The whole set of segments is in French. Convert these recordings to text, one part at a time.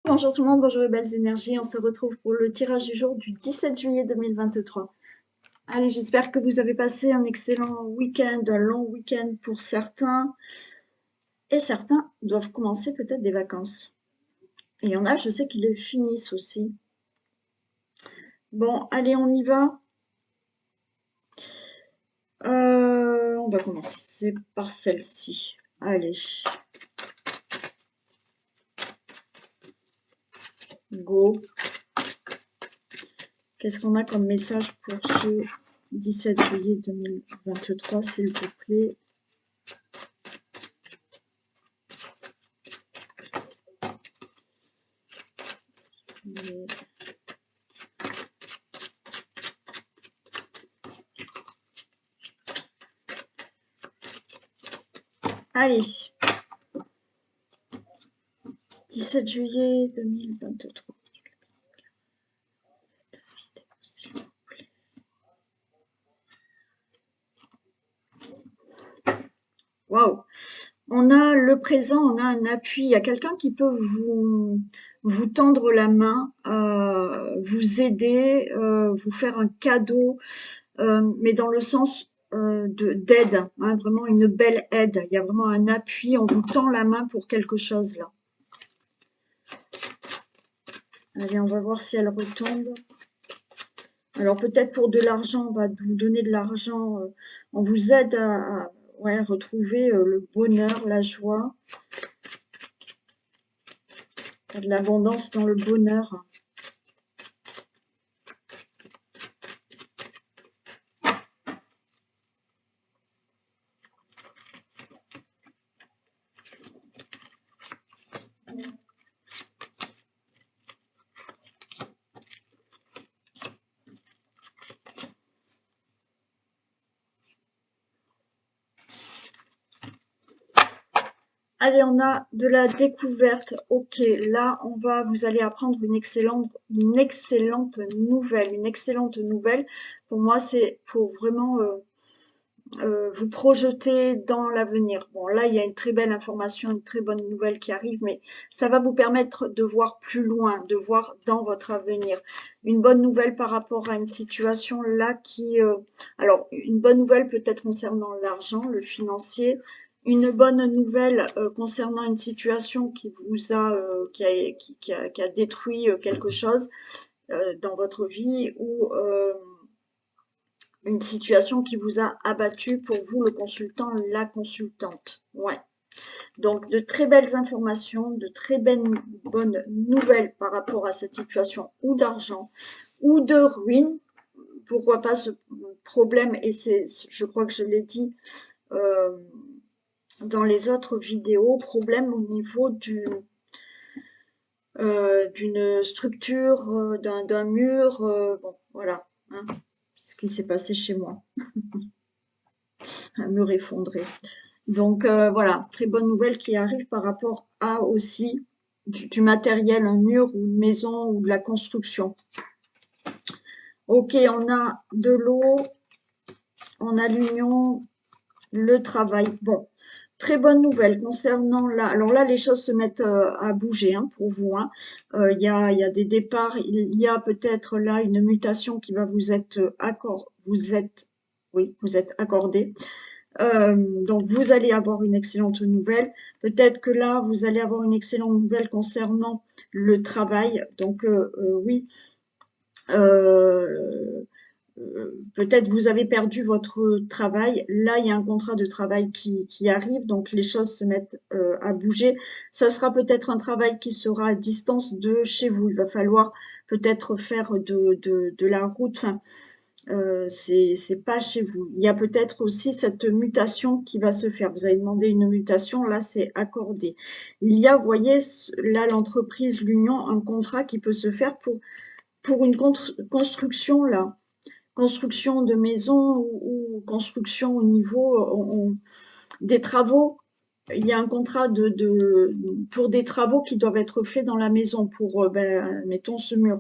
Bonjour tout le monde, bonjour les belles énergies. On se retrouve pour le tirage du jour du 17 juillet 2023. Allez, j'espère que vous avez passé un excellent week-end, un long week-end pour certains. Et certains doivent commencer peut-être des vacances. Et il y en a, je sais qu'ils les finissent aussi. Bon, allez, on y va. On va commencer par celle-ci. Allez, go. Qu'est-ce qu'on a comme message pour ce 17 juillet 2023, s'il vous plaît? Allez, 17 juillet 2023. Waouh! On a le présent, on a un appui. Il y a quelqu'un qui peut vous tendre la main, vous aider, vous faire un cadeau, mais dans le sens d'aide, hein, vraiment une belle aide. Il y a vraiment un appui, on vous tend la main pour quelque chose là. Allez, on va voir si elle retombe. Alors peut-être pour de l'argent, on va vous donner de l'argent, on vous aide à ouais, retrouver le bonheur, la joie, de l'abondance dans le bonheur. Allez, on a de la découverte. Ok, là, vous allez apprendre une excellente nouvelle. Une excellente nouvelle. Pour moi, c'est pour vraiment vous projeter dans l'avenir. Bon, là, il y a une très belle information, une très bonne nouvelle qui arrive, mais ça va vous permettre de voir plus loin, de voir dans votre avenir. Une bonne nouvelle par rapport à une situation là qui... alors, une bonne nouvelle peut-être concernant l'argent, le financier. Une bonne nouvelle concernant une situation qui vous a, qui a détruit quelque chose dans votre vie ou une situation qui vous a abattu pour vous, le consultant, la consultante. Ouais. Donc, de très belles informations, de très bonnes nouvelles par rapport à cette situation ou d'argent ou de ruine. Pourquoi pas ce problème, et je crois que je l'ai dit dans les autres vidéos, problème au niveau d'une structure, d'un mur. Bon, voilà. Hein, ce qui s'est passé chez moi. Un mur effondré. Donc voilà, très bonne nouvelle qui arrive par rapport à aussi du matériel, un mur ou une maison ou de la construction. Ok, on a de l'eau, on a l'union, le travail. Bon, très bonne nouvelle concernant là. Alors là, les choses se mettent à bouger hein, pour vous. Hein. Il y a des départs, il y a peut-être là une mutation qui va vous être vous êtes accordé. Donc, vous allez avoir une excellente nouvelle. Peut-être que là, vous allez avoir une excellente nouvelle concernant le travail. Donc, oui, peut-être vous avez perdu votre travail. Là, il y a un contrat de travail qui arrive. Donc, les choses se mettent à bouger. Ça sera peut-être un travail qui sera à distance de chez vous. Il va falloir peut-être faire de la route. Enfin, c'est pas chez vous. Il y a peut-être aussi cette mutation qui va se faire. Vous avez demandé une mutation, là c'est accordé. Il y a, vous voyez, là l'entreprise, l'union, un contrat qui peut se faire pour une construction là, construction de maison ou construction au niveau des travaux. Il y a un contrat pour des travaux qui doivent être faits dans la maison pour, mettons, ce mur.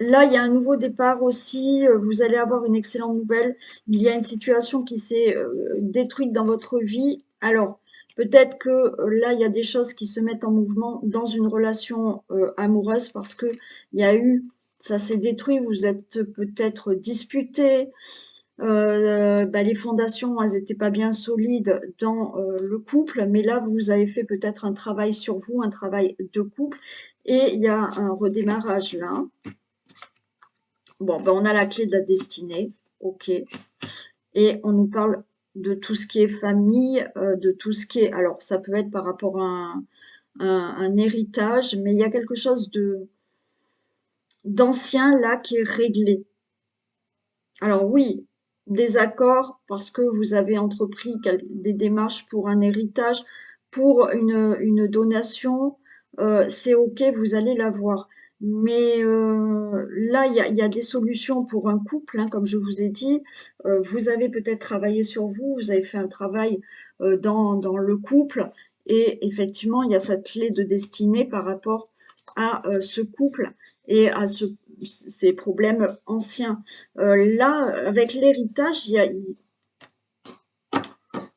Là, il y a un nouveau départ aussi. Vous allez avoir une excellente nouvelle. Il y a une situation qui s'est détruite dans votre vie. Alors, Peut-être que là, il y a des choses qui se mettent en mouvement dans une relation amoureuse parce que il y a eu, ça s'est détruit, vous êtes peut-être disputés, les fondations, elles n'étaient pas bien solides dans le couple, mais là, vous avez fait peut-être un travail sur vous, un travail de couple, et il y a un redémarrage là. Bon, on a la clé de la destinée, ok. Et on nous parle de tout ce qui est famille, de tout ce qui est... Alors, ça peut être par rapport à un héritage, mais il y a quelque chose d'ancien là qui est réglé. Alors oui, des accords parce que vous avez entrepris des démarches pour un héritage, pour une donation, c'est ok, vous allez l'avoir. Mais là, il y a des solutions pour un couple, hein, comme je vous ai dit. Vous avez peut-être travaillé sur vous, vous avez fait un travail dans le couple, et effectivement, il y a cette clé de destinée par rapport à ce couple et à ces problèmes anciens. Là, avec l'héritage, il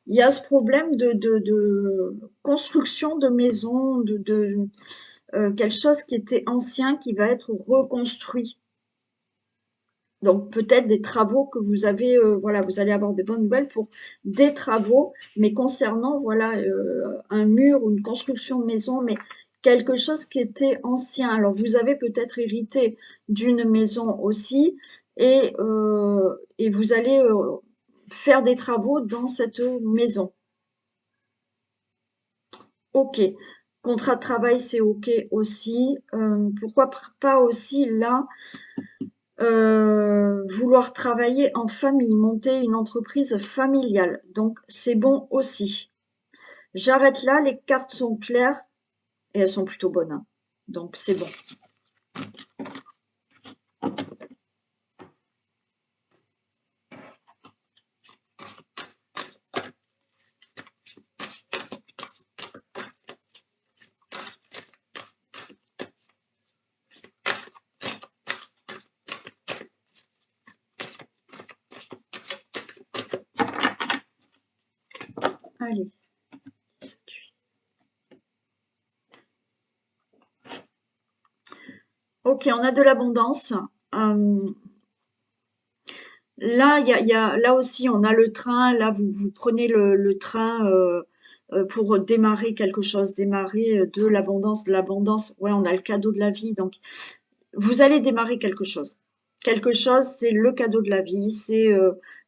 y a ce problème de construction de maison, quelque chose qui était ancien qui va être reconstruit. Donc peut-être des travaux que vous avez, voilà, vous allez avoir des bonnes nouvelles pour des travaux, mais concernant voilà un mur ou une construction de maison, mais quelque chose qui était ancien. Alors vous avez peut-être hérité d'une maison aussi, et vous allez faire des travaux dans cette maison. Ok. Contrat de travail, c'est ok aussi. Pourquoi pas aussi là vouloir travailler en famille, monter une entreprise familiale. Donc, c'est bon aussi. J'arrête là, les cartes sont claires et elles sont plutôt bonnes, hein. Donc, c'est bon. Allez. Ok, on a de l'abondance. Là, là aussi, on a le train. Là, vous prenez le train pour démarrer quelque chose, démarrer de l'abondance, de l'abondance. Ouais, on a le cadeau de la vie. Donc, vous allez démarrer quelque chose. Quelque chose, c'est le cadeau de la vie, c'est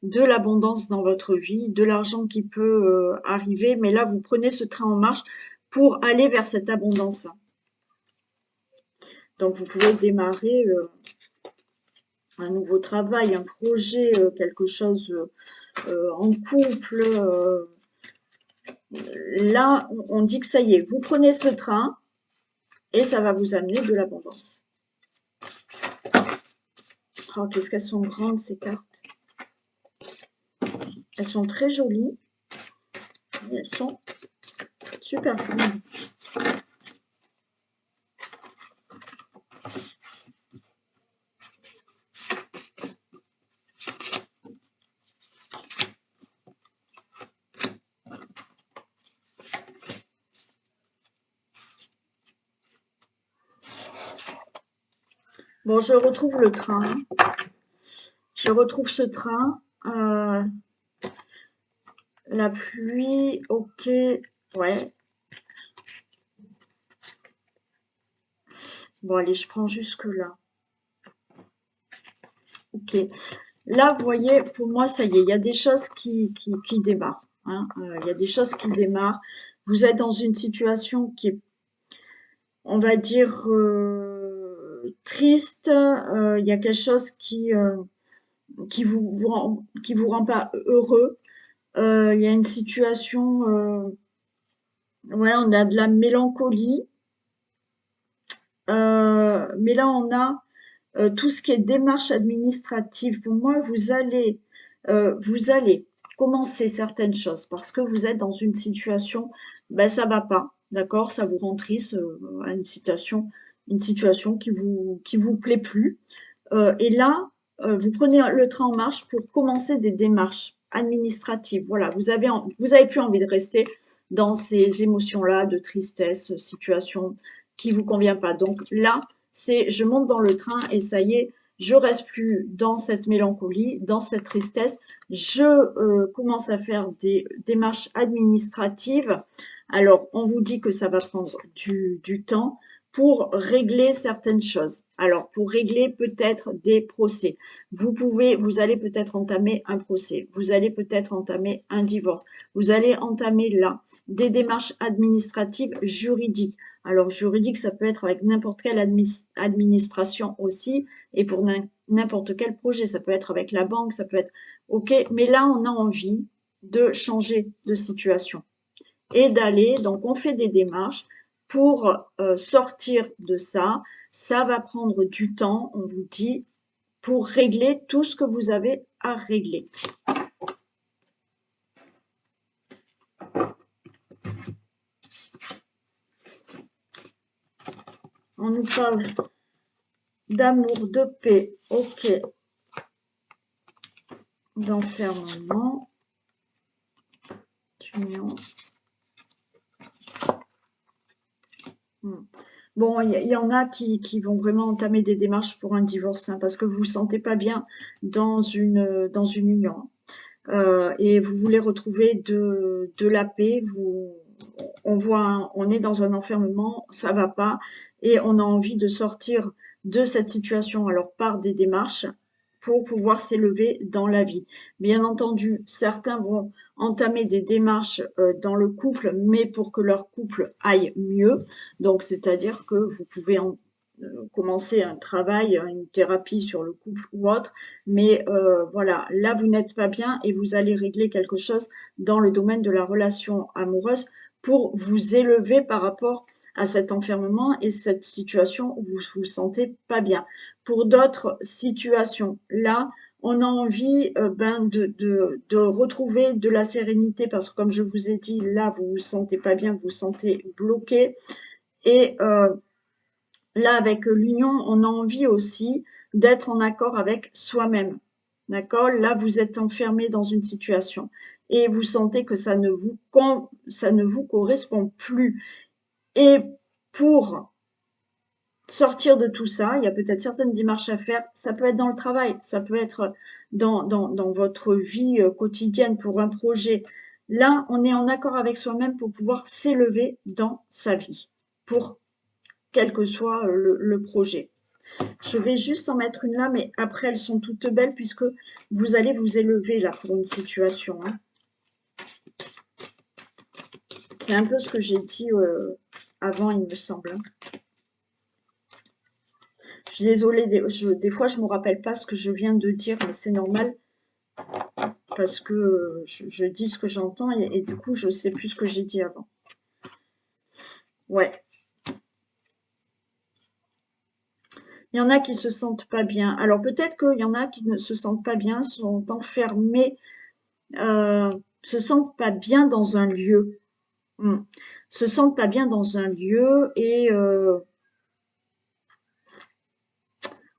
de l'abondance dans votre vie, de l'argent qui peut arriver. Mais là, vous prenez ce train en marche pour aller vers cette abondance. Donc, vous pouvez démarrer un nouveau travail, un projet, quelque chose en couple. Là, on dit que ça y est, vous prenez ce train et ça va vous amener de l'abondance. Oh, qu'est-ce qu'elles sont grandes ces cartes. Elles sont très jolies. Et elles sont super fluides. Bon, je retrouve le train. Je retrouve ce train. La pluie, ok. Ouais. Bon, allez, je prends jusque là. Ok. Là, vous voyez, pour moi, ça y est, il y a des choses qui démarrent, hein. Il y a des choses qui démarrent. Vous êtes dans une situation qui est, on va dire, triste. Il y a quelque chose qui vous rend pas heureux. Il y a une situation, ouais, on a de la mélancolie. Mais là, on a tout ce qui est démarche administrative. Pour moi, vous allez commencer certaines choses parce que vous êtes dans une situation, ben ça va pas, d'accord, ça vous rend triste, à une situation qui vous plaît plus. Et là, vous prenez le train en marche pour commencer des démarches administratives. Voilà, vous avez plus envie de rester dans ces émotions-là de tristesse, situation qui vous convient pas. Donc là, c'est je monte dans le train et ça y est, je reste plus dans cette mélancolie, dans cette tristesse. Je commence à faire des démarches administratives. Alors, on vous dit que ça va prendre du temps pour régler certaines choses. Alors, pour régler peut-être des procès. Vous allez peut-être entamer un procès. Vous allez peut-être entamer un divorce. Vous allez entamer là des démarches administratives juridiques. Alors, juridique, ça peut être avec n'importe quelle administration aussi et pour n'importe quel projet. Ça peut être avec la banque, ça peut être OK. Mais là, on a envie de changer de situation et d'aller, donc on fait des démarches pour sortir de ça. Ça va prendre du temps, on vous dit, pour régler tout ce que vous avez à régler. On nous parle d'amour, de paix, ok, d'enfermement, d'union. Bon, il y en a qui vont vraiment entamer des démarches pour un divorce, hein, parce que vous ne vous sentez pas bien dans une union. Et vous voulez retrouver de la paix, on est dans un enfermement, ça va pas, et on a envie de sortir de cette situation, alors par des démarches pour pouvoir s'élever dans la vie. Bien entendu, certains vont entamer des démarches dans le couple, mais pour que leur couple aille mieux. Donc, c'est-à-dire que vous pouvez commencer un travail, une thérapie sur le couple ou autre, mais voilà, là, vous n'êtes pas bien et vous allez régler quelque chose dans le domaine de la relation amoureuse pour vous élever par rapport à cet enfermement et cette situation où vous vous sentez pas bien. Pour d'autres situations, là, on a envie de retrouver de la sérénité parce que comme je vous ai dit, là, vous vous sentez pas bien, vous vous sentez bloqué. Et là, avec l'union, on a envie aussi d'être en accord avec soi-même. D'accord? Là, vous êtes enfermé dans une situation et vous sentez que ça ne vous correspond plus. Et pour sortir de tout ça, il y a peut-être certaines démarches à faire. Ça peut être dans le travail, ça peut être dans votre vie quotidienne pour un projet. Là, on est en accord avec soi-même pour pouvoir s'élever dans sa vie, pour quel que soit le projet. Je vais juste en mettre une là, mais après, elles sont toutes belles puisque vous allez vous élever là pour une situation. Hein. C'est un peu ce que j'ai dit avant, il me semble. Hein. Je suis désolée, des fois, je ne me rappelle pas ce que je viens de dire, mais c'est normal parce que je dis ce que j'entends et du coup, je ne sais plus ce que j'ai dit avant. Ouais. Il y en a qui se sentent pas bien. Alors peut-être qu'il y en a qui ne se sentent pas bien, sont enfermés, se sentent pas bien dans un lieu. Se sentent pas bien dans un lieu et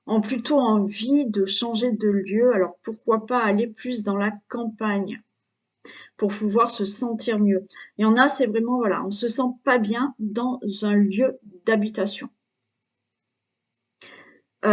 ont plutôt envie de changer de lieu. Alors pourquoi pas aller plus dans la campagne pour pouvoir se sentir mieux. Il y en a, c'est vraiment, voilà, on se sent pas bien dans un lieu d'habitation.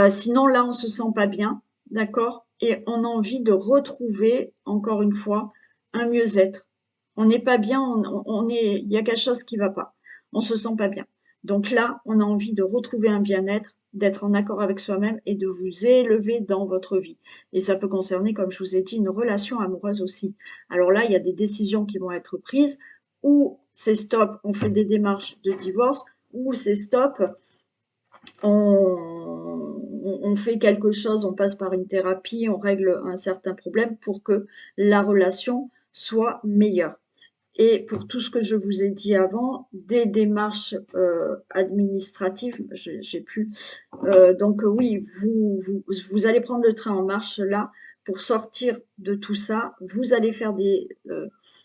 Sinon, là, on se sent pas bien, d'accord? Et on a envie de retrouver, encore une fois, un mieux-être. On n'est pas bien, il y a quelque chose qui va pas. On se sent pas bien. Donc là, on a envie de retrouver un bien-être, d'être en accord avec soi-même et de vous élever dans votre vie. Et ça peut concerner, comme je vous ai dit, une relation amoureuse aussi. Alors là, il y a des décisions qui vont être prises, ou c'est stop, on fait des démarches de divorce, ou c'est stop, on fait quelque chose, on passe par une thérapie, on règle un certain problème pour que la relation soit meilleure. Et pour tout ce que je vous ai dit avant, des démarches administratives, j'ai plus. Donc oui, vous allez prendre le train en marche là pour sortir de tout ça. Vous allez faire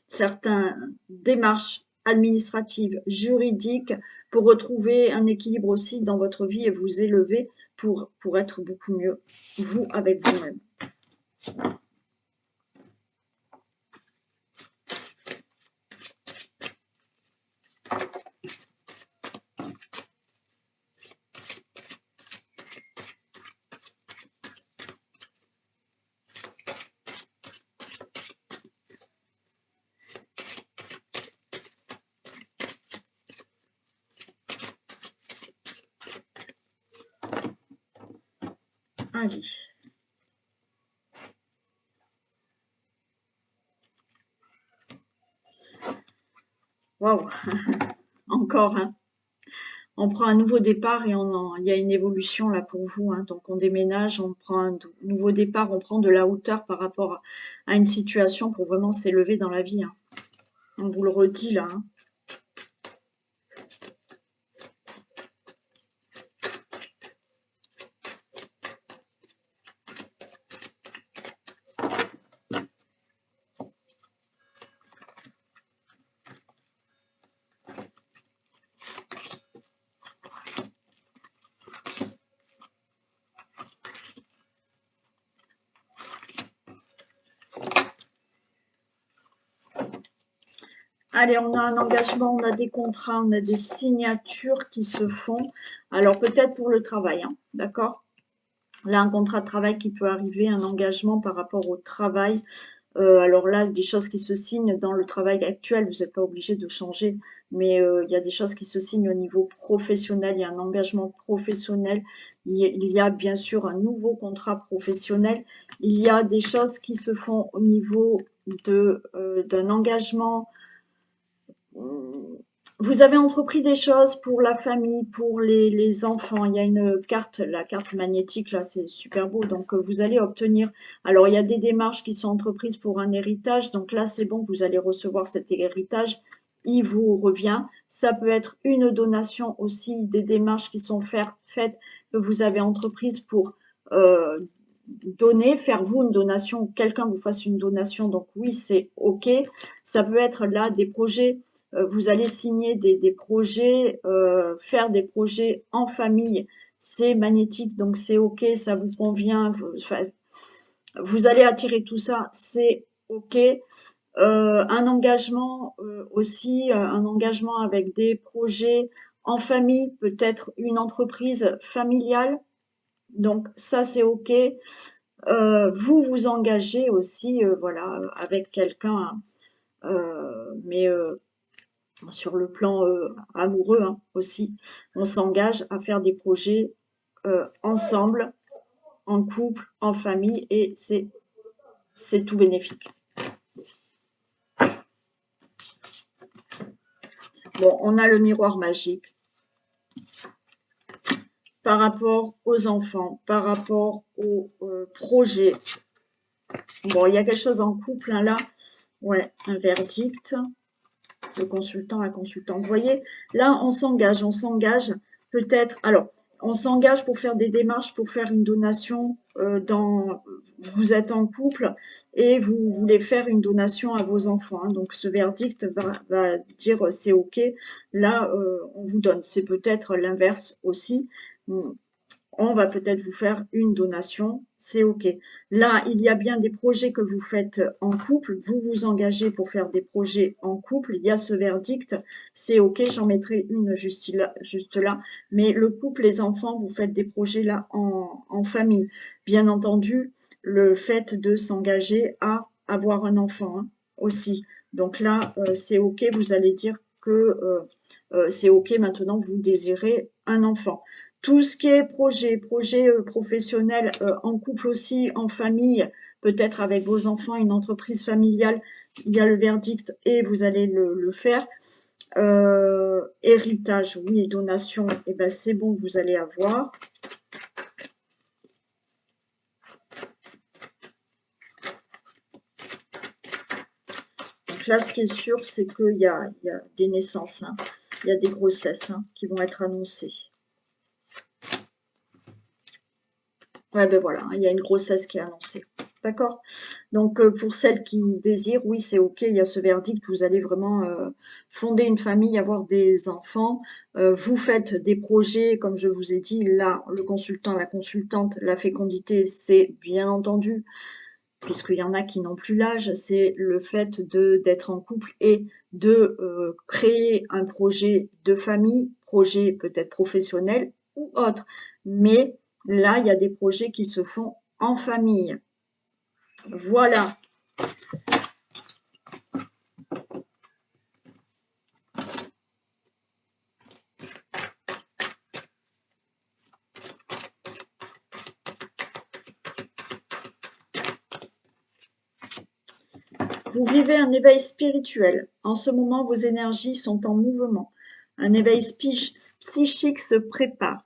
certaines démarches administratives, juridiques, pour retrouver un équilibre aussi dans votre vie et vous élever pour être beaucoup mieux, vous, avec vous-même. Allez. Waouh, encore, hein. On prend un nouveau départ et il y a une évolution là pour vous, hein. Donc on déménage, on prend un nouveau départ, on prend de la hauteur par rapport à une situation pour vraiment s'élever dans la vie, hein. On vous le redit là, hein. Allez, on a un engagement, on a des contrats, on a des signatures qui se font. Alors peut-être pour le travail, hein, d'accord? Là, un contrat de travail qui peut arriver, un engagement par rapport au travail. Alors là, des choses qui se signent dans le travail actuel, vous n'êtes pas obligé de changer, mais il y a des choses qui se signent au niveau professionnel, il y a un engagement professionnel, il y a bien sûr un nouveau contrat professionnel, il y a des choses qui se font au niveau d'un engagement. Vous avez entrepris des choses pour la famille, pour les enfants. Il y a une carte, la carte magnétique, là, c'est super beau. Donc, vous allez obtenir. Alors, il y a des démarches qui sont entreprises pour un héritage. Donc là, c'est bon, vous allez recevoir cet héritage. Il vous revient. Ça peut être une donation aussi, des démarches qui sont faites, que vous avez entreprises pour donner, faire vous une donation, quelqu'un vous fasse une donation. Donc, oui, c'est OK. Ça peut être là des projets. Vous allez signer des projets, faire des projets en famille, c'est magnétique, donc c'est OK, ça vous convient, vous allez attirer tout ça, c'est OK. Un engagement aussi, un engagement avec des projets en famille, peut-être une entreprise familiale, donc ça c'est OK. Vous vous engagez aussi, voilà, avec quelqu'un, mais sur le plan amoureux, hein, aussi, on s'engage à faire des projets ensemble, en couple, en famille, et c'est tout bénéfique. Bon, on a le miroir magique par rapport aux enfants, par rapport aux projets. Bon, il y a quelque chose en couple, hein, là. Ouais, un verdict. Le consultant, la consultante. Vous voyez, là, on s'engage peut-être. Alors, on s'engage pour faire des démarches, pour faire une donation vous êtes en couple et vous voulez faire une donation à vos enfants, hein. Donc, ce verdict va dire c'est OK. Là, on vous donne. C'est peut-être l'inverse aussi. On va peut-être vous faire une donation, c'est OK. Là, il y a bien des projets que vous faites en couple, vous vous engagez pour faire des projets en couple, il y a ce verdict, c'est OK, j'en mettrai une juste là, mais le couple, les enfants, vous faites des projets là en famille. Bien entendu, le fait de s'engager à avoir un enfant, hein, aussi. Donc là, c'est OK, vous allez dire que c'est OK, maintenant vous désirez un enfant. Tout ce qui est projet professionnel, en couple aussi, en famille, peut-être avec vos enfants, une entreprise familiale, il y a le verdict et vous allez le faire. Héritage, oui, et donation, et ben c'est bon, vous allez avoir. Donc là, ce qui est sûr, c'est qu'il y a des naissances, hein. Il y a des grossesses, hein, qui vont être annoncées. Ouais, ben voilà, il y a une grossesse qui est annoncée. D'accord? Donc, pour celles qui désirent, oui, c'est OK, il y a ce verdict, vous allez vraiment fonder une famille, avoir des enfants. Vous faites des projets, comme je vous ai dit, là, le consultant, la consultante, la fécondité, c'est bien entendu, puisqu'il y en a qui n'ont plus l'âge, c'est le fait d'être en couple et de créer un projet de famille, projet peut-être professionnel ou autre. Mais là, il y a des projets qui se font en famille. Voilà. Vous vivez un éveil spirituel. En ce moment, vos énergies sont en mouvement. Un éveil psychique se prépare.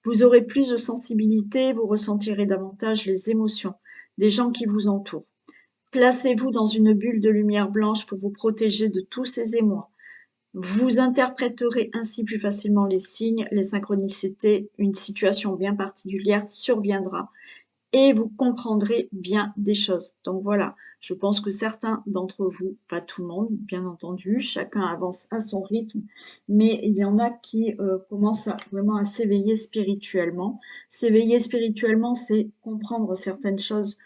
Vous aurez plus de sensibilité, vous ressentirez davantage les émotions des gens qui vous entourent. Placez-vous dans une bulle de lumière blanche pour vous protéger de tous ces émois. Vous interpréterez ainsi plus facilement les signes, les synchronicités. Une situation bien particulière surviendra et vous comprendrez bien des choses. Donc voilà, je pense que certains d'entre vous, pas tout le monde, bien entendu, chacun avance à son rythme, mais il y en a qui commencent vraiment à s'éveiller spirituellement. S'éveiller spirituellement, c'est comprendre certaines choses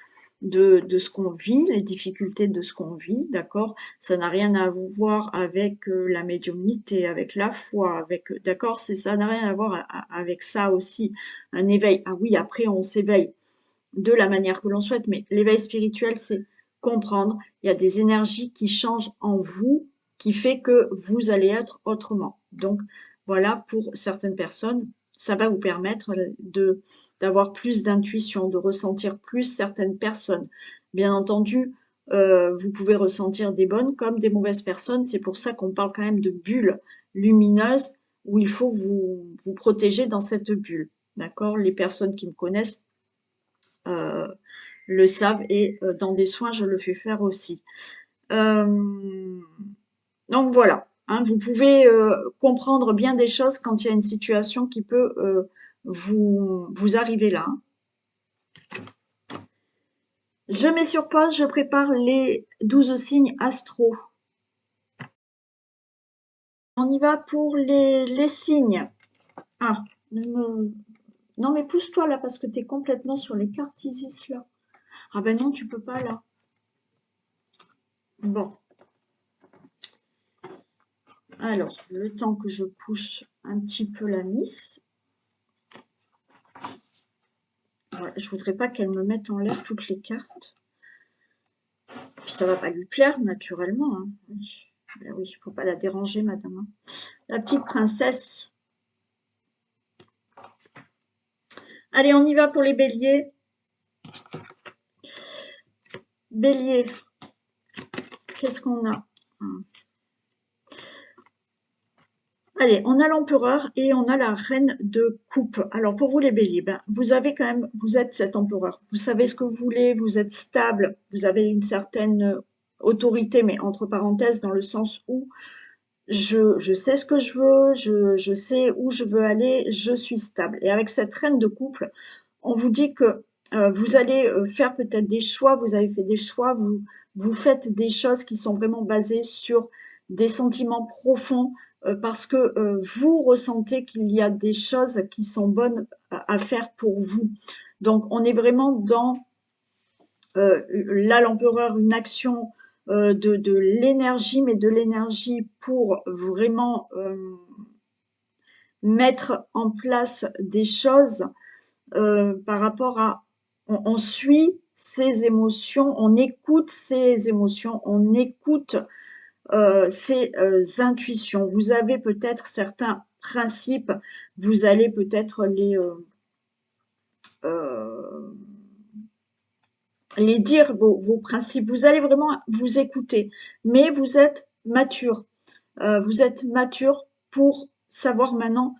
de ce qu'on vit, les difficultés de ce qu'on vit, d'accord? Ça n'a rien à voir avec la médiumnité, avec la foi, avec, d'accord? Ça n'a rien à voir avec ça aussi, un éveil. Ah oui, après on s'éveille de la manière que l'on souhaite, mais l'éveil spirituel, c'est comprendre, il y a des énergies qui changent en vous, qui fait que vous allez être autrement. Donc voilà, pour certaines personnes, ça va vous permettre d'avoir plus d'intuition, de ressentir plus certaines personnes. Bien entendu, vous pouvez ressentir des bonnes comme des mauvaises personnes, c'est pour ça qu'on parle quand même de bulles lumineuses où il faut vous protéger dans cette bulle. D'accord? Les personnes qui me connaissent le savent et dans des soins, je le fais faire aussi. Donc voilà, hein, vous pouvez comprendre bien des choses quand il y a une situation qui peut vous arriver là. Je mets sur pause, je prépare les 12 signes astro. On y va pour les signes. Ah, non mais pousse-toi là parce que tu es complètement sur les cartes Isis là. Ah ben non, tu peux pas là. Bon. Alors, le temps que je pousse un petit peu la Miss. Ouais, je voudrais pas qu'elle me mette en l'air toutes les cartes. Puis ça va pas lui plaire, naturellement. Hein. Ben oui, faut pas la déranger, madame. Hein. La petite princesse. Allez, on y va pour les béliers. Bélier. Qu'est-ce qu'on a? Allez, on a l'empereur et on a la reine de coupe. Alors pour vous les béliers, ben, vous avez quand même, vous êtes cet empereur. Vous savez ce que vous voulez, vous êtes stable, vous avez une certaine autorité, mais entre parenthèses, dans le sens où je sais ce que je veux, je sais où je veux aller, je suis stable. Et avec cette reine de couple, on vous dit que vous allez faire peut-être des choix, vous avez fait des choix, vous faites des choses qui sont vraiment basées sur des sentiments profonds, parce que vous ressentez qu'il y a des choses qui sont bonnes à faire pour vous. Donc on est vraiment dans, là l'empereur, une action de l'énergie, mais de l'énergie pour vraiment mettre en place des choses par rapport à, on suit ses émotions, on écoute ses émotions, on écoute ses intuitions. Vous avez peut-être certains principes, vous allez peut-être les dire, vos principes, vous allez vraiment vous écouter, mais vous êtes mature. Vous êtes mature pour savoir maintenant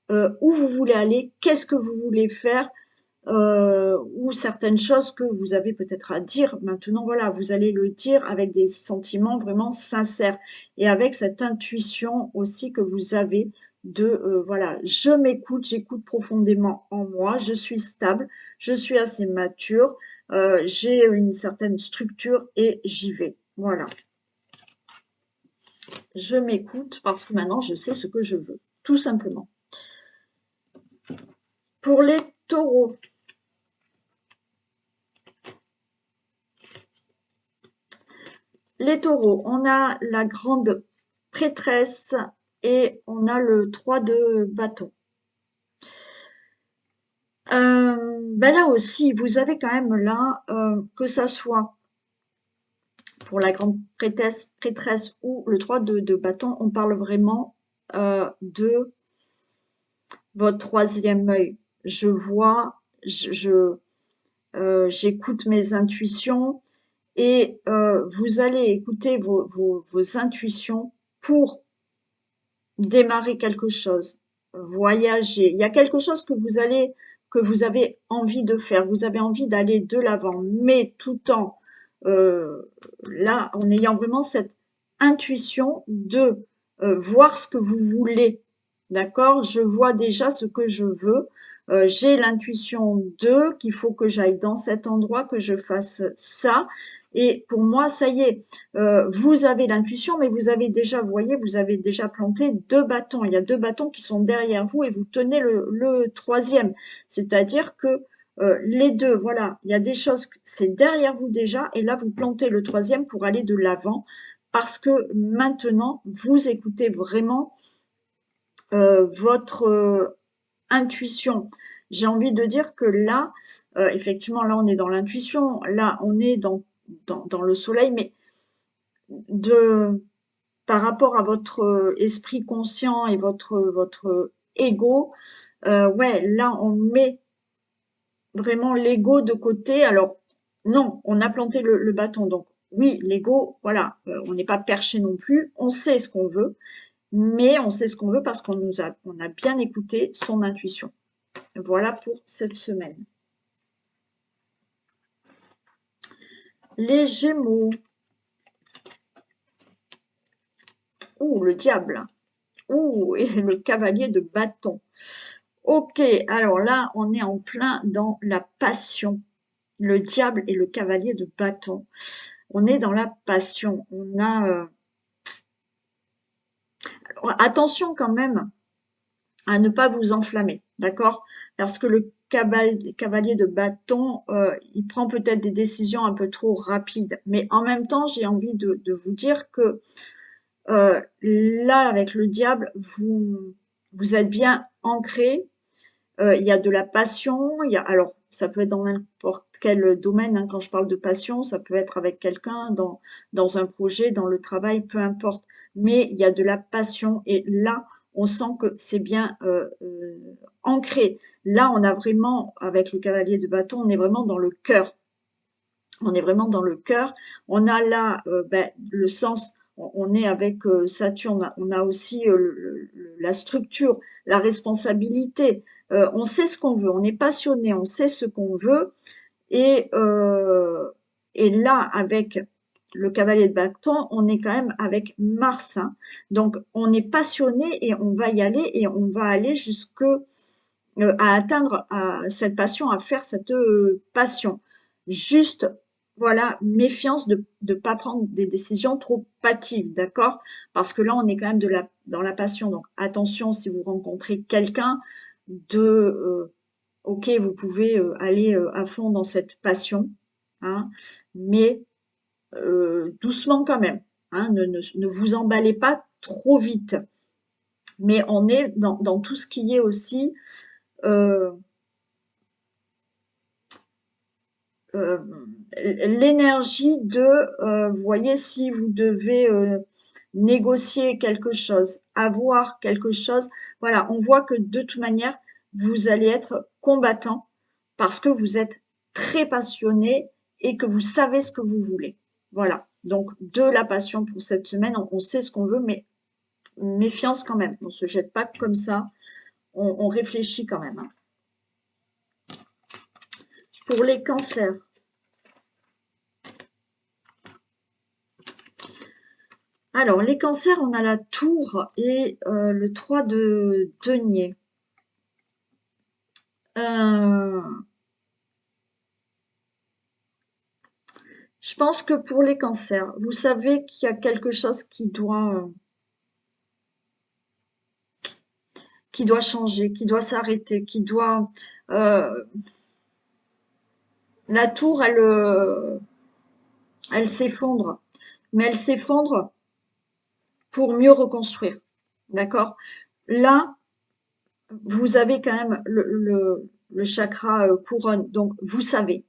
où vous voulez aller, qu'est-ce que vous voulez faire, ou certaines choses que vous avez peut-être à dire. Maintenant, voilà, vous allez le dire avec des sentiments vraiment sincères et avec cette intuition aussi que vous avez de, voilà, je m'écoute, j'écoute profondément en moi, je suis stable, je suis assez mature, j'ai une certaine structure et j'y vais. Voilà. Je m'écoute parce que maintenant, je sais ce que je veux, tout simplement. Pour les taureaux, les taureaux, on a la grande prêtresse et on a le 3 de bâton. Ben là aussi, vous avez quand même là, que ça soit pour la grande prêtresse ou le 3 de bâton, on parle vraiment de votre troisième œil. Je vois, j'écoute mes intuitions et vous allez écouter vos intuitions pour démarrer quelque chose, voyager. Il y a quelque chose que vous avez envie de faire. Vous avez envie d'aller de l'avant, mais tout en là, en ayant vraiment cette intuition de voir ce que vous voulez. D'accord? Je vois déjà ce que je veux. J'ai l'intuition de qu'il faut que j'aille dans cet endroit, que je fasse ça. Et pour moi, ça y est, vous avez l'intuition, mais vous avez déjà, vous voyez, vous avez déjà planté 2 bâtons. Il y a 2 bâtons qui sont derrière vous et vous tenez le troisième. C'est-à-dire que les deux, voilà, il y a des choses, c'est derrière vous déjà, et là, vous plantez le troisième pour aller de l'avant, parce que maintenant, vous écoutez vraiment votre intuition. J'ai envie de dire que là, effectivement, là, on est dans l'intuition, là, on est dans le soleil, mais de par rapport à votre esprit conscient et votre ego, ouais, là, on met vraiment l'ego de côté. Alors, non, on a planté le bâton. Donc, oui, l'ego, voilà, on n'est pas perché non plus. On sait ce qu'on veut, mais on sait ce qu'on veut parce on a bien écouté son intuition. Voilà pour cette semaine. Les Gémeaux. Ouh, le diable. Ouh, et le cavalier de bâton. Ok, alors là, on est en plein dans la passion. Le diable et le cavalier de bâton. On est dans la passion. On a... attention quand même à ne pas vous enflammer, d'accord? Parce que le cavalier de bâton, il prend peut-être des décisions un peu trop rapides. Mais en même temps, j'ai envie de vous dire que là, avec le diable, vous êtes bien ancré. Il y a de la passion. Alors, ça peut être dans n'importe quel domaine. Hein, quand je parle de passion, ça peut être avec quelqu'un, dans un projet, dans le travail, peu importe. Mais il y a de la passion. Et là, on sent que c'est bien ancré. Là, on a vraiment, avec le cavalier de bâton, on est vraiment dans le cœur. On est vraiment dans le cœur. On a là le sens, on est avec Saturne, on a aussi la structure, la responsabilité. On sait ce qu'on veut, on est passionné, on sait ce qu'on veut. Et, euh, et là, avec le cavalier de bâton, on est quand même avec Mars. Hein. Donc, on est passionné et on va y aller et on va aller jusque à atteindre cette passion, à faire cette passion. Juste, voilà, méfiance de ne pas prendre des décisions trop hâtives, d'accord? Parce que là, on est quand même dans la passion. Donc, attention, si vous rencontrez quelqu'un, ok, vous pouvez aller à fond dans cette passion, hein, mais doucement quand même. Hein, ne vous emballez pas trop vite. Mais on est dans tout ce qui est aussi euh, euh, l'énergie de, vous voyez, si vous devez négocier quelque chose, avoir quelque chose, voilà, on voit que de toute manière, vous allez être combattant parce que vous êtes très passionné et que vous savez ce que vous voulez. Voilà, donc de la passion pour cette semaine, on sait ce qu'on veut, mais méfiance quand même, on ne se jette pas comme ça, on réfléchit quand même. Hein. Pour les cancers, alors, les cancers, on a la tour et le 3 de denier. Euh, je pense que pour les cancers, vous savez qu'il y a quelque chose qui doit changer, qui doit s'arrêter, qui doit... euh, la tour, elle s'effondre, mais elle s'effondre pour mieux reconstruire. D'accord? Là, vous avez quand même le chakra couronne, donc vous savez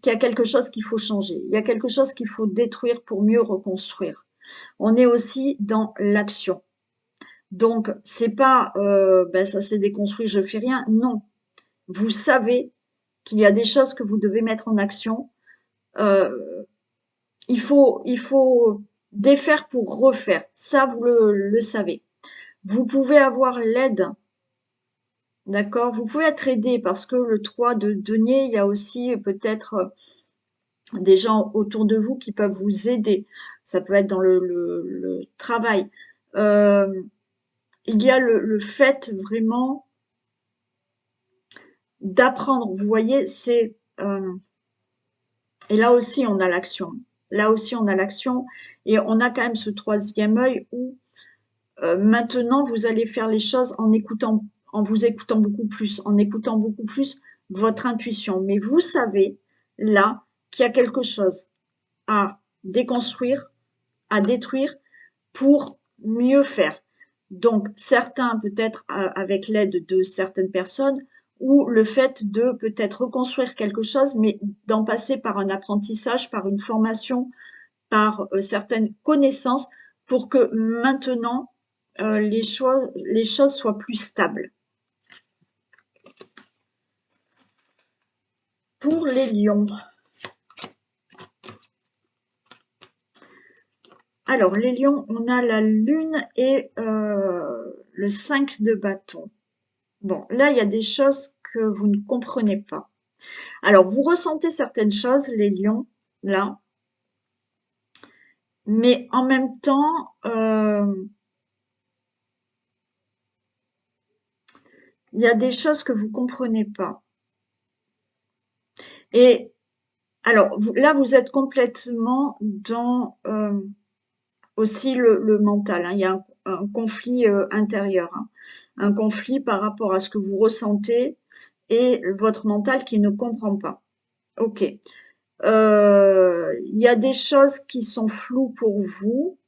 qu'il y a quelque chose qu'il faut changer, il y a quelque chose qu'il faut détruire pour mieux reconstruire. On est aussi dans l'action. Donc, c'est pas ça s'est déconstruit, je fais rien. Non, vous savez qu'il y a des choses que vous devez mettre en action. Euh, il faut défaire pour refaire. Ça, vous le savez. Vous pouvez avoir l'aide, d'accord? Vous pouvez être aidé parce que le 3 de denier, il y a aussi peut-être des gens autour de vous qui peuvent vous aider. Ça peut être dans le travail. Euh, il y a le fait vraiment d'apprendre. Vous voyez, c'est et là aussi on a l'action. Là aussi on a l'action et on a quand même ce troisième œil où maintenant vous allez faire les choses en vous écoutant beaucoup plus, en écoutant beaucoup plus votre intuition. Mais vous savez là qu'il y a quelque chose à déconstruire, à détruire pour mieux faire. Donc certains peut-être avec l'aide de certaines personnes ou le fait de peut-être reconstruire quelque chose, mais d'en passer par un apprentissage, par une formation, par certaines connaissances pour que maintenant les choses soient plus stables. Pour les lions, alors les lions, on a la lune et le 5 de bâton. Bon, là, il y a des choses que vous ne comprenez pas. Alors, vous ressentez certaines choses, les lions, là, mais en même temps, il y a des choses que vous comprenez pas. Et alors, là, vous êtes complètement dans aussi le mental, hein. Il y a un conflit intérieur, hein. Un conflit par rapport à ce que vous ressentez et votre mental qui ne comprend pas. Ok. Il y a des choses qui sont floues pour vous.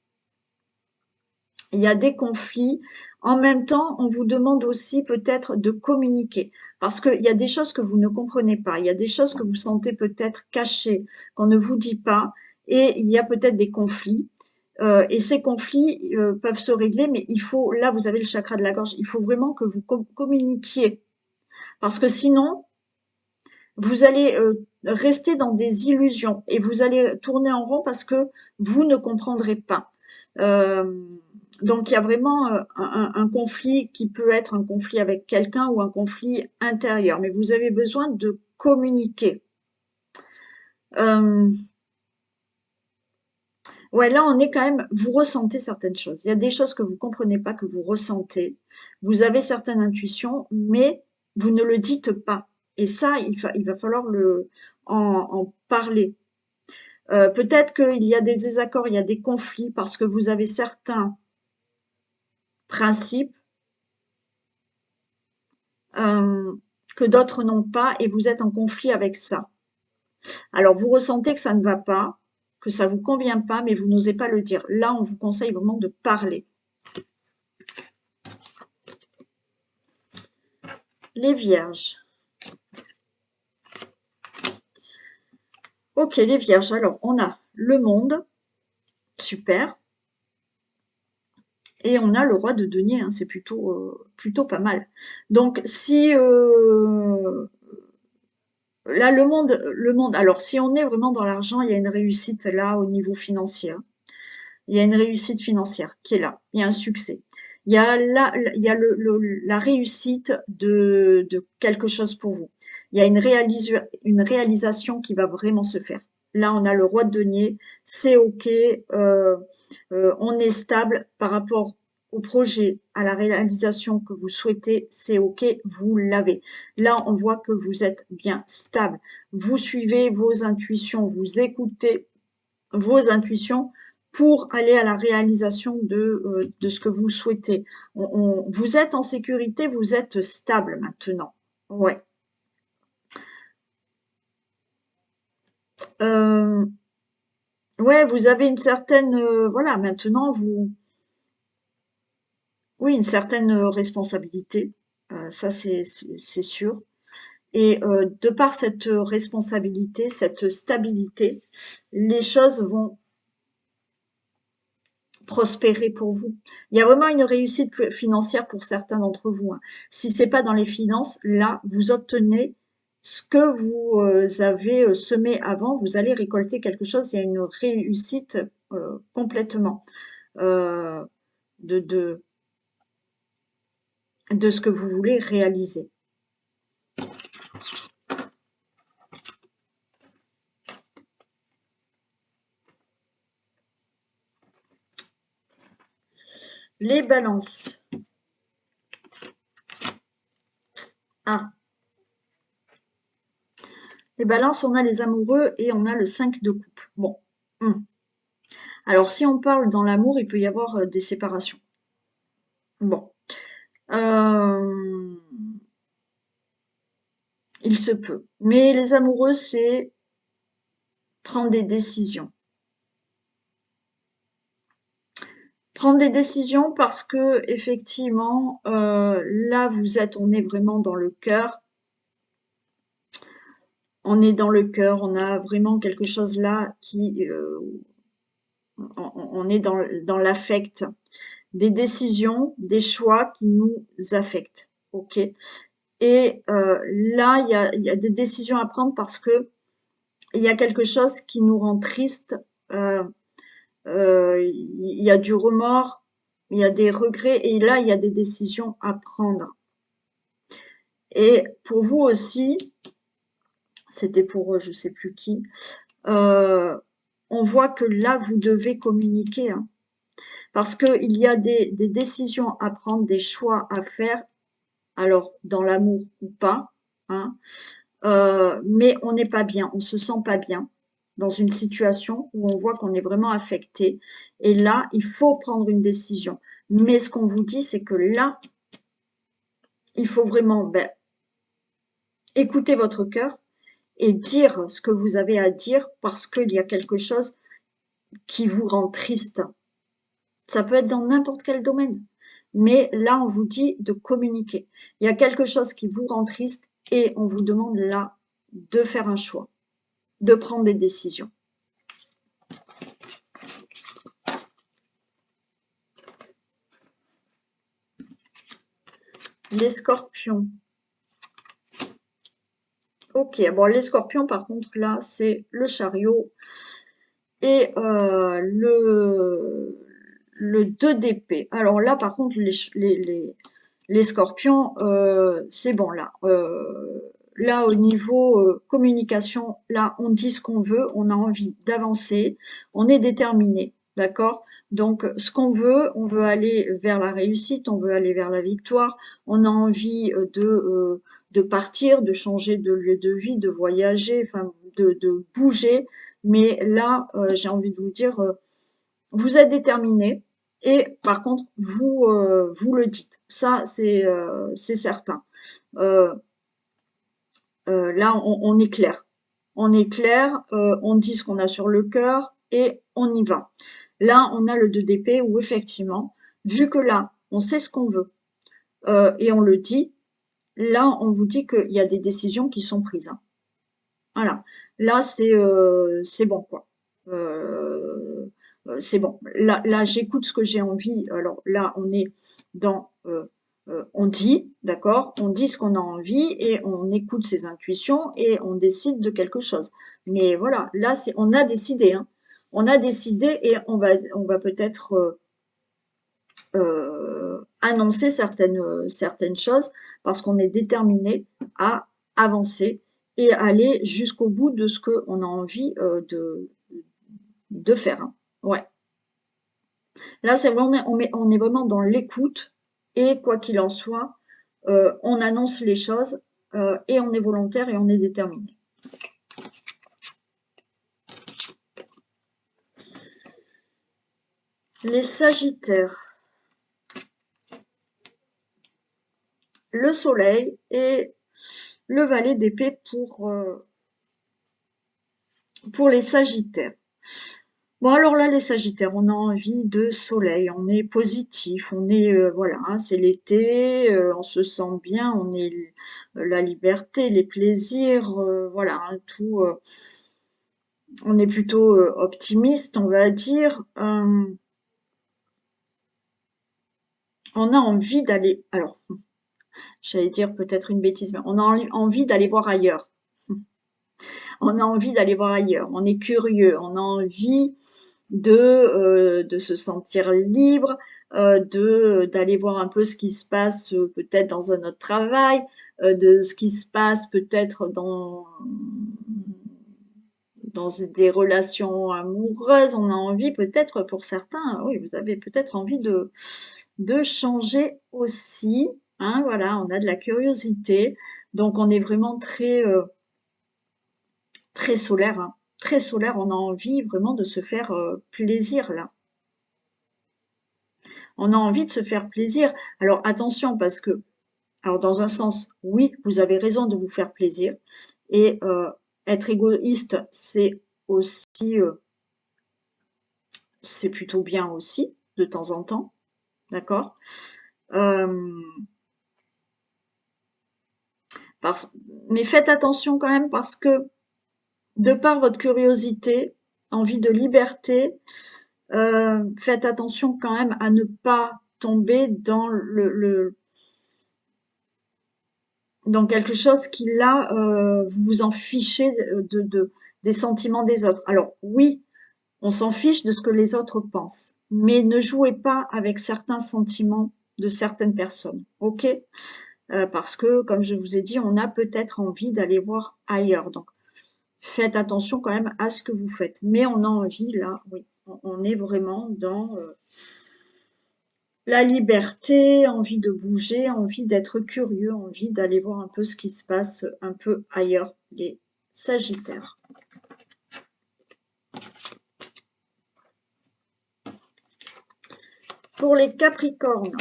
Il y a des conflits. En même temps, on vous demande aussi peut-être de communiquer parce qu'il y a des choses que vous ne comprenez pas. Il y a des choses que vous sentez peut-être cachées, qu'on ne vous dit pas. Et il y a peut-être des conflits. Et ces conflits peuvent se régler, mais il faut, là, vous avez le chakra de la gorge, il faut vraiment que vous communiquiez. Parce que sinon, vous allez rester dans des illusions et vous allez tourner en rond parce que vous ne comprendrez pas. Euh, donc il y a vraiment un conflit qui peut être un conflit avec quelqu'un ou un conflit intérieur, mais vous avez besoin de communiquer. Euh, ouais, là on est quand même, vous ressentez certaines choses. Il y a des choses que vous comprenez pas, que vous ressentez. Vous avez certaines intuitions, mais vous ne le dites pas. Et ça, il va falloir en parler. Peut-être qu'il y a des désaccords, il y a des conflits parce que vous avez certains principes euh, que d'autres n'ont pas et vous êtes en conflit avec ça. Alors vous ressentez que ça ne va pas, que ça vous convient pas, mais vous n'osez pas le dire. Là, on vous conseille vraiment de parler. Les vierges. Ok, les vierges. Alors, on a le monde, super. Et on a le roi de denier, hein, c'est plutôt pas mal. Donc, si là, le monde, alors si on est vraiment dans l'argent, il y a une réussite là au niveau financier. Il y a une réussite financière qui est là. Il y a un succès. Il y a il y a la réussite de quelque chose pour vous. Il y a une réalisation qui va vraiment se faire. Là, on a le roi de denier, c'est OK, on est stable par rapport au projet, à la réalisation que vous souhaitez, c'est OK, vous l'avez. Là, on voit que vous êtes bien stable. Vous suivez vos intuitions, vous écoutez vos intuitions pour aller à la réalisation de ce que vous souhaitez. Vous êtes en sécurité, vous êtes stable maintenant. Ouais. Euh, ouais, vous avez une certaine, voilà, maintenant oui, une certaine responsabilité. Ça, c'est sûr. Et de par cette responsabilité, cette stabilité, les choses vont prospérer pour vous. Il y a vraiment une réussite financière pour certains d'entre vous, hein. Si c'est pas dans les finances, là, vous obtenez ce que vous avez semé avant, vous allez récolter quelque chose. Il y a une réussite complètement euh, de, de, de ce que vous voulez réaliser. Les balances. Ah, les balances, on a les amoureux et on a le 5 de coupe. Bon. Alors, si on parle dans l'amour, il peut y avoir des séparations. Bon. Euh, il se peut. Mais les amoureux, c'est prendre des décisions. Prendre des décisions parce que effectivement, là, on est vraiment dans le cœur. On est dans le cœur, on a vraiment quelque chose là on est dans l'affect, des décisions, des choix qui nous affectent. Ok. Et là, il y a des décisions à prendre parce que il y a quelque chose qui nous rend triste. Euh, il y a du remords, il y a des regrets, et là, il y a des décisions à prendre. Et pour vous aussi, c'était pour je sais plus qui, euh, on voit que là, vous devez communiquer, hein, parce qu'il y a des décisions à prendre, des choix à faire, alors dans l'amour ou pas, hein, mais on n'est pas bien, on se sent pas bien dans une situation où on voit qu'on est vraiment affecté. Et là, il faut prendre une décision. Mais ce qu'on vous dit, c'est que là, il faut vraiment écouter votre cœur et dire ce que vous avez à dire parce qu'il y a quelque chose qui vous rend triste. Ça peut être dans n'importe quel domaine. Mais là, on vous dit de communiquer. Il y a quelque chose qui vous rend triste et on vous demande là de faire un choix, de prendre des décisions. Les scorpions. Ok, bon, les scorpions, par contre, là, c'est le chariot et le 2 d'épée. Alors là, par contre, les scorpions, c'est bon, là. Là, au niveau communication, là, on dit ce qu'on veut, on a envie d'avancer, on est déterminé, d'accord? Donc, ce qu'on veut, on veut aller vers la réussite, on veut aller vers la victoire, on a envie de partir, de changer de lieu de vie, de voyager, enfin, de bouger. Mais là, j'ai envie de vous dire, vous êtes déterminé et par contre, vous le dites. Ça, c'est certain. Euh, là, on est clair. On est clair, on dit ce qu'on a sur le cœur et on y va. Là, on a le 2 d'épée où effectivement, vu que là, on sait ce qu'on veut et on le dit, là, on vous dit qu'il y a des décisions qui sont prises, hein. Voilà. Là, c'est bon, quoi. Euh, c'est bon. Là, j'écoute ce que j'ai envie. Alors là, on est dans, on dit, d'accord, on dit ce qu'on a envie et on écoute ses intuitions et on décide de quelque chose. Mais voilà, là, on a décidé, hein. On a décidé et on va peut-être annoncer certaines choses parce qu'on est déterminé à avancer et aller jusqu'au bout de ce qu'on a envie de faire, hein. Ouais. Là, c'est vraiment, on est vraiment dans l'écoute et quoi qu'il en soit, on annonce les choses et on est volontaire et on est déterminé. Les Sagittaires, le Soleil et le Valet d'épée pour les Sagittaires. Bon, alors là, les Sagittaires, on a envie de soleil, on est positif, on est, voilà, hein, c'est l'été, on se sent bien, on est la liberté, les plaisirs, voilà, hein, tout, on est plutôt optimiste, on va dire. On a envie d'aller, alors, j'allais dire peut-être une bêtise, mais on a envie d'aller voir ailleurs. on a envie d'aller voir ailleurs, on est curieux, on a envie de se sentir libre, d'aller voir un peu ce qui se passe peut-être dans un autre travail, de ce qui se passe peut-être dans des relations amoureuses. On a envie peut-être pour certains, oui, vous avez peut-être envie de changer aussi. Hein, voilà, on a de la curiosité. Donc on est vraiment très solaire, hein. Très solaire, on a envie vraiment de se faire plaisir là. On a envie de se faire plaisir. Alors attention parce que, alors dans un sens, oui, vous avez raison de vous faire plaisir. Et être égoïste, c'est aussi, c'est plutôt bien aussi, de temps en temps, d'accord. euh, parce, mais faites attention quand même parce que de par votre curiosité, envie de liberté, faites attention quand même à ne pas tomber dans dans quelque chose qui là vous vous en fichez des sentiments des autres. Alors oui, on s'en fiche de ce que les autres pensent, mais ne jouez pas avec certains sentiments de certaines personnes, ok? Parce que, comme je vous ai dit, on a peut-être envie d'aller voir ailleurs. Donc, faites attention quand même à ce que vous faites. Mais on a envie, là, oui, on est vraiment dans la liberté, envie de bouger, envie d'être curieux, envie d'aller voir un peu ce qui se passe un peu ailleurs, les Sagittaires. Pour les Capricornes,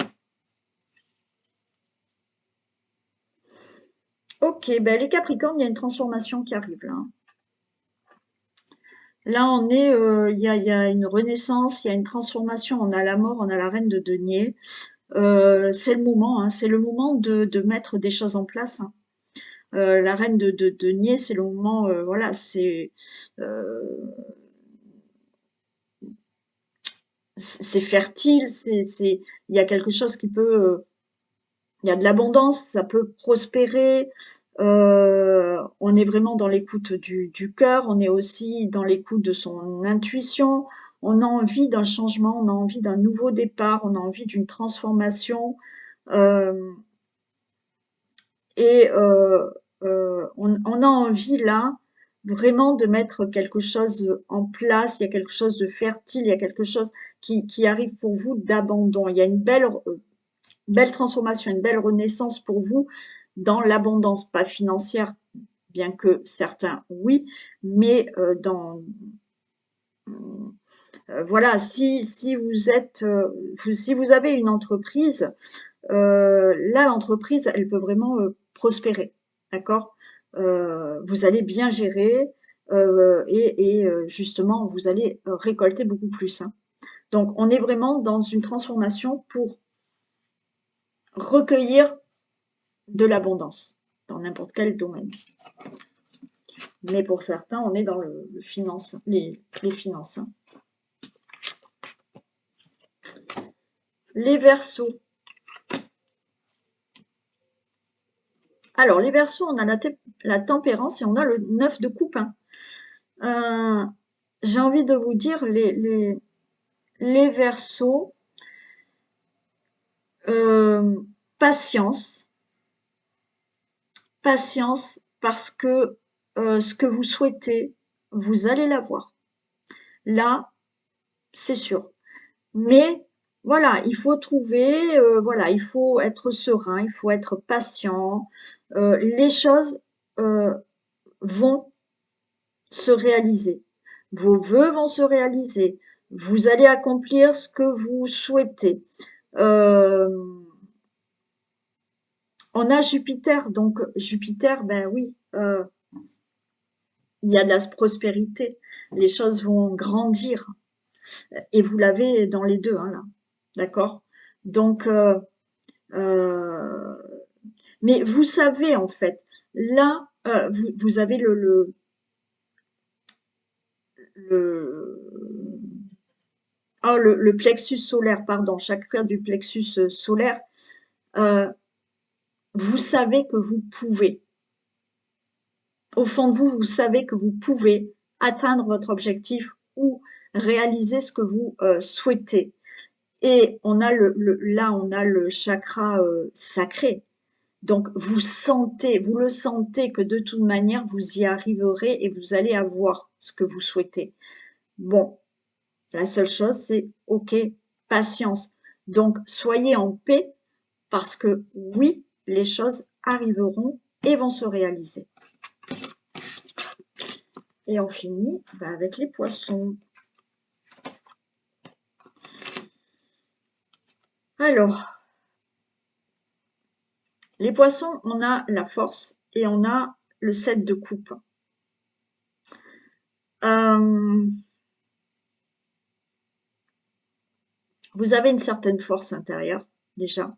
ok, ben les Capricornes, il y a une transformation qui arrive là. Là, on est, il y a une renaissance, il y a une transformation. On a la mort, on a la reine de denier. C'est le moment, hein, c'est le moment de mettre des choses en place, hein. La reine de denier, c'est le moment, voilà, euh, c'est fertile, il y a quelque chose qui peut, il y a de l'abondance, ça peut prospérer. On est vraiment dans l'écoute du cœur, on est aussi dans l'écoute de son intuition. On a envie d'un changement, on a envie d'un nouveau départ, on a envie d'une transformation. Euh, et on a envie là vraiment de mettre quelque chose en place. Il y a quelque chose de fertile, il y a quelque chose qui arrive pour vous d'abandon. Il y a une belle transformation, une belle renaissance pour vous dans l'abondance, pas financière, bien que certains oui, mais voilà, si vous êtes, si vous avez une entreprise, là l'entreprise, elle peut vraiment prospérer, d'accord. Vous allez bien gérer et justement vous allez récolter beaucoup plus, hein. Donc on est vraiment dans une transformation pour recueillir de l'abondance dans n'importe quel domaine. Mais pour certains, on est dans le finance, les finances, hein. Les Verseaux. Alors, les Verseaux, on a la tempérance et on a le 9 de coupe, hein. J'ai envie de vous dire, les Verseaux, patience, patience, parce que ce que vous souhaitez, vous allez l'avoir. Là, c'est sûr. Mais voilà, il faut trouver, voilà, il faut être serein, il faut être patient. Les choses vont se réaliser. Vos vœux vont se réaliser. Vous allez accomplir ce que vous souhaitez. Euh, on a Jupiter, donc Jupiter, ben oui, il y a de la prospérité. Les choses vont grandir. Et vous l'avez dans les deux, hein, là. D'accord. Donc, euh, mais vous savez, en fait, là, vous avez le, le plexus solaire, pardon, chakra du plexus solaire. Euh, vous savez que vous pouvez. Au fond de vous, vous savez que vous pouvez atteindre votre objectif ou réaliser ce que vous souhaitez. Et on a là, on a le chakra sacré. Donc, vous le sentez que de toute manière, vous y arriverez et vous allez avoir ce que vous souhaitez. Bon, la seule chose, c'est OK, patience. Donc, soyez en paix parce que oui, les choses arriveront et vont se réaliser. Et on finit avec les poissons. Alors, les poissons, on a la force et on a le 7 de coupe. Vous avez une certaine force intérieure, déjà.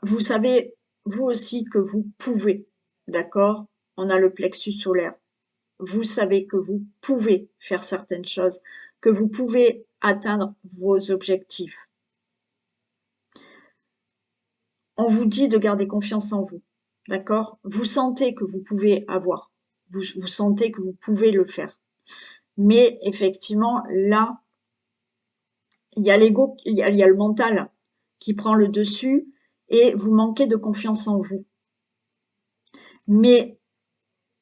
Vous savez, vous aussi, que vous pouvez, d'accord? On a le plexus solaire. Vous savez que vous pouvez faire certaines choses, que vous pouvez atteindre vos objectifs. On vous dit de garder confiance en vous, d'accord? Vous sentez que vous pouvez avoir, vous sentez que vous pouvez le faire. Mais effectivement, là, il y a l'ego, il y a le mental qui prend le dessus et vous manquez de confiance en vous. Mais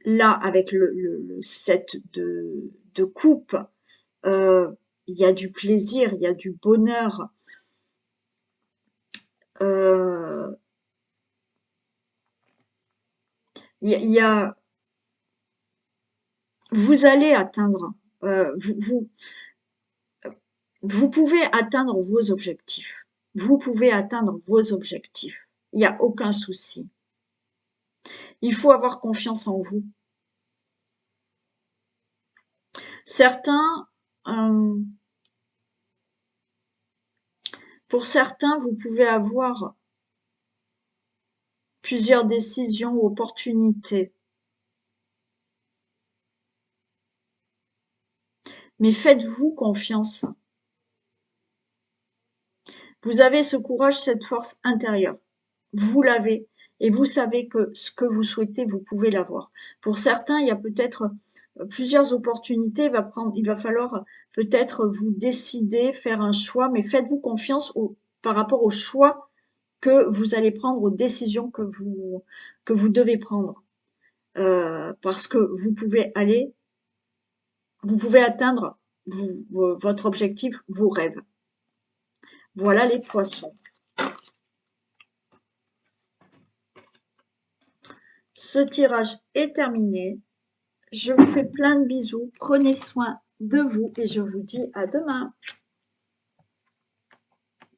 là, avec le 7 de coupe, il y a du plaisir, il y a du bonheur. Vous allez atteindre, vous pouvez atteindre vos objectifs. Vous pouvez atteindre vos objectifs. Il n'y a aucun souci. Il faut avoir confiance en vous. Pour certains, vous pouvez avoir plusieurs décisions ou opportunités. Mais faites-vous confiance. Vous avez ce courage, cette force intérieure. Vous l'avez et vous savez que ce que vous souhaitez, vous pouvez l'avoir. Pour certains, il y a peut-être plusieurs opportunités. Il va falloir peut-être vous décider, faire un choix, mais faites-vous confiance par rapport au choix que vous allez prendre, aux décisions que vous devez prendre. Parce que vous pouvez atteindre votre objectif, vos rêves. Voilà les poissons. Ce tirage est terminé. Je vous fais plein de bisous. Prenez soin de vous et je vous dis à demain.